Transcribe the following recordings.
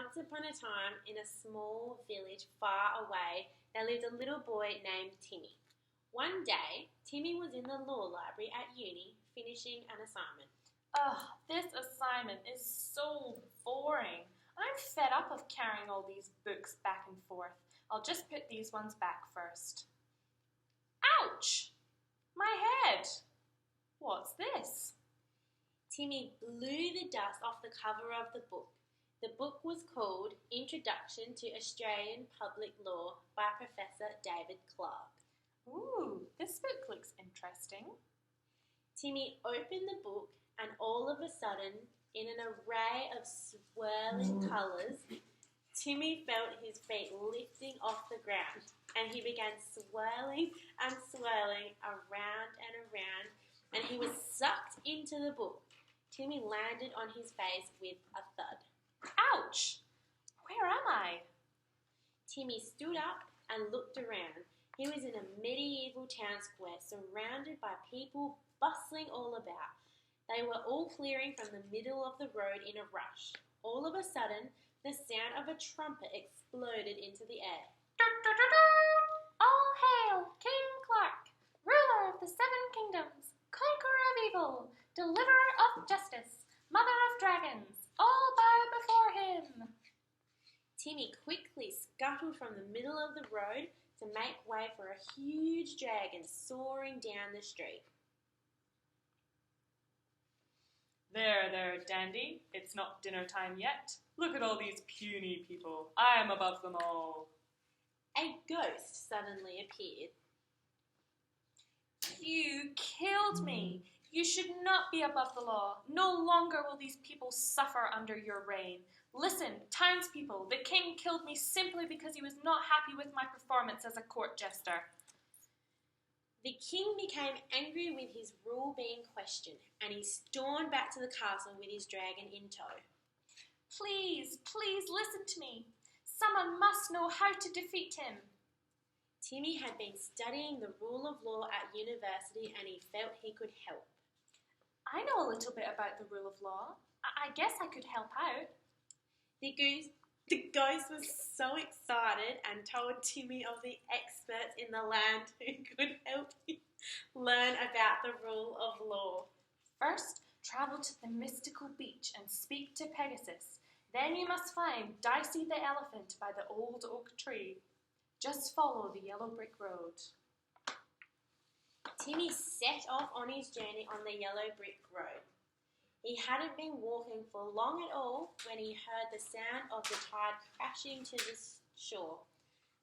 Once upon a time, in a small village far away, there lived a little boy named Timmy. One day, Timmy was in the law library at uni finishing an assignment. Ugh, this assignment is so boring. I'm fed up of carrying all these books back and forth. I'll just put these ones back first. Ouch! My head! What's this? Timmy blew the dust off the cover of the book. The book was called Introduction to Australian Public Law by Professor David Clark. Ooh, this book looks interesting. Timmy opened the book and all of a sudden, in an array of swirling colours, Timmy felt his feet lifting off the ground and he began swirling and swirling around and around and he was sucked into the book. Timmy landed on his face with a thud. Ouch! Where am I? Timmy stood up and looked around. He was in a medieval town square surrounded by people bustling all about. They were all clearing from the middle of the road in a rush. All of a sudden, the sound of a trumpet exploded into the air. All hail King Clark, ruler of the seven kingdoms, conqueror of evil, deliverer of justice, mother of dragons, all bow before him. Timmy quickly scuttled from the middle of the road to make way for a huge dragon soaring down the street. There, Dandy. It's not dinner time yet. Look at all these puny people. I am above them all. A ghost suddenly appeared. You killed me. You should not be above the law. No longer will these people suffer under your reign. Listen, townspeople, the king killed me simply because he was not happy with my performance as a court jester. The king became angry with his rule being questioned, and he stormed back to the castle with his dragon in tow. Please listen to me. Someone must know how to defeat him. Timmy had been studying the rule of law at university and he felt he could help. I know a little bit about the rule of law. I guess I could help out. The ghost was so excited and told Timmy of the experts in the land who could help him learn about the rule of law. First, travel to the mystical beach and speak to Pegasus. Then you must find Dicey the elephant by the old oak tree. Just follow the yellow brick road. Timmy set off on his journey on the yellow brick road. He hadn't been walking for long at all when he heard the sound of the tide crashing to the shore.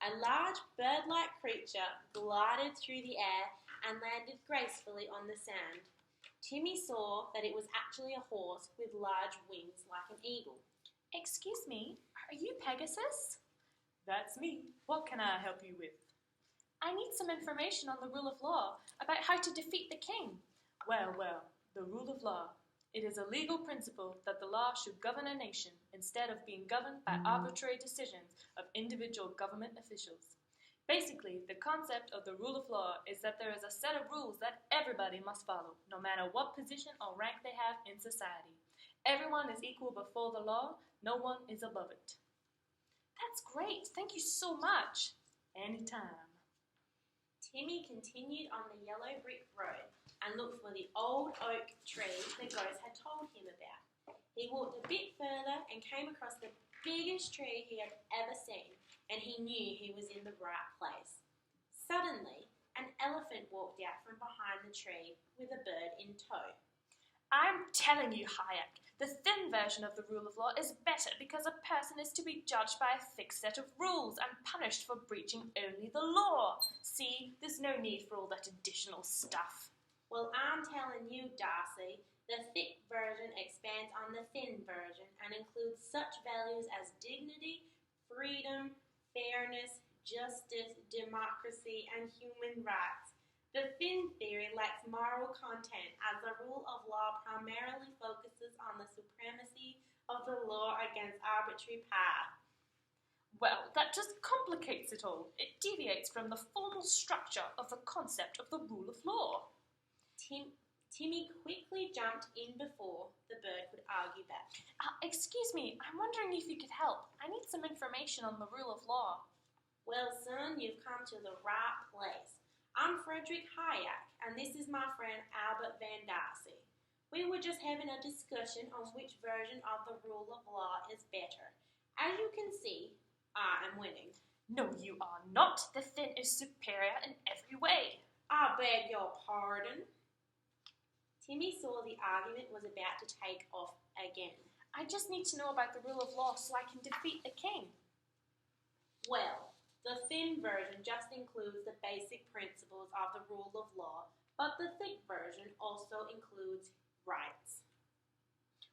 A large bird-like creature glided through the air and landed gracefully on the sand. Timmy saw that it was actually a horse with large wings like an eagle. Excuse me, are you Pegasus? That's me. What can I help you with? I need some information on the rule of law, about how to defeat the king. Well, the rule of law. It is a legal principle that the law should govern a nation instead of being governed by arbitrary decisions of individual government officials. Basically, the concept of the rule of law is that there is a set of rules that everybody must follow, no matter what position or rank they have in society. Everyone is equal before the law. No one is above it. That's great. Thank you so much. Anytime. Timmy continued on the yellow brick road and looked for the old oak tree the ghost had told him about. He walked a bit further and came across the biggest tree he had ever seen, and he knew he was in the right place. Suddenly, an elephant walked out from behind the tree with a bird in tow. I'm telling you, Hayek, the thin version of the rule of law is better because a person is to be judged by a fixed set of rules and punished for breaching only the law. See, there's no need for all that additional stuff. Well, I'm telling you, Darcy, the thick version expands on the thin version and includes such values as dignity, freedom, fairness, justice, democracy, and human rights. The thin theory lacks moral content as the rule of law primarily focuses on the supremacy of the law against arbitrary power. Well, that just complicates it all. It deviates from the formal structure of the concept of the rule of law. Timmy quickly jumped in before the bird could argue back. Excuse me, I'm wondering if you could help. I need some information on the rule of law. Well, son, you've come to the right place. I'm Frederick Hayek, and this is my friend Albert Van Darcy. We were just having a discussion on which version of the rule of law is better. As you can see, I am winning. No, you are not. The Finn is superior in every way. I beg your pardon. Timmy saw the argument was about to take off again. I just need to know about the rule of law so I can defeat the king. Well, the thin version just includes the basic principles of the rule of law, but the thick version also includes rights.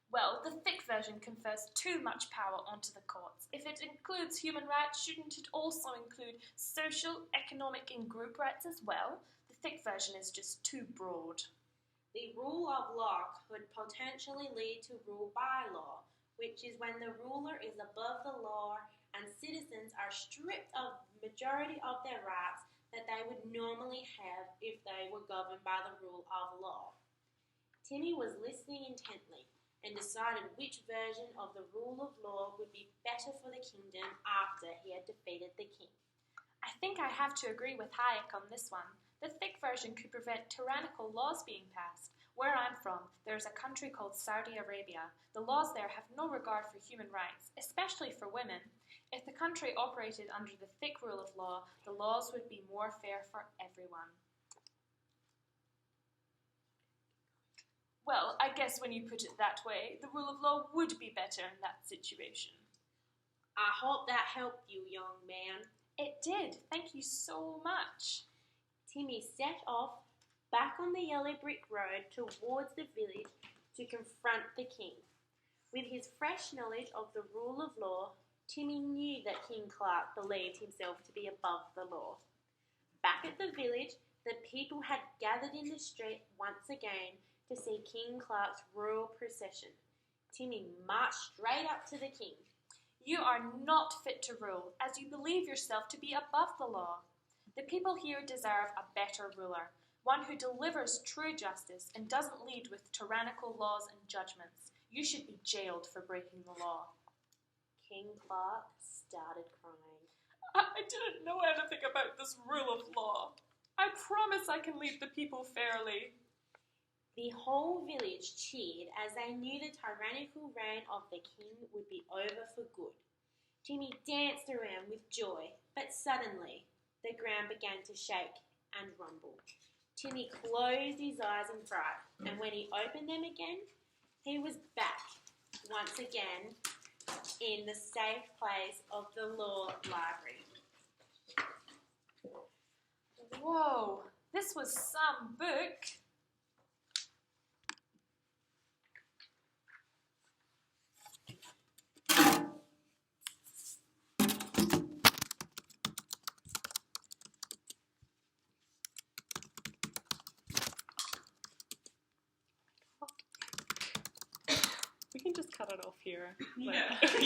Well, the thick version confers too much power onto the courts. If it includes human rights, shouldn't it also include social, economic, and group rights as well? The thick version is just too broad. The rule of law could potentially lead to rule by law, which is when the ruler is above the law and citizens are stripped of the majority of their rights that they would normally have if they were governed by the rule of law. Timmy was listening intently and decided which version of the rule of law would be better for the kingdom after he had defeated the king. I think I have to agree with Hayek on this one. The thick version could prevent tyrannical laws being passed. Where I'm from, there's a country called Saudi Arabia. The laws there have no regard for human rights, especially for women. If the country operated under the thick rule of law, the laws would be more fair for everyone. Well, I guess when you put it that way, the rule of law would be better in that situation. I hope that helped you, young man. It did. Thank you so much. Timmy set off back on the yellow brick road towards the village to confront the king. With his fresh knowledge of the rule of law, Timmy knew that King Clark believed himself to be above the law. Back at the village, the people had gathered in the street once again to see King Clark's royal procession. Timmy marched straight up to the king. You are not fit to rule, as you believe yourself to be above the law. The people here deserve a better ruler, one who delivers true justice and doesn't lead with tyrannical laws and judgments. You should be jailed for breaking the law. King Clark started crying. I didn't know anything about this rule of law. I promise I can lead the people fairly. The whole village cheered as they knew the tyrannical reign of the king would be over for good. Timmy danced around with joy, but suddenly the ground began to shake and rumble. Timmy closed his eyes in fright, and when he opened them again, he was back once again in the safe place of the law library. Whoa, this was some book. We can just cut it off here. Yeah.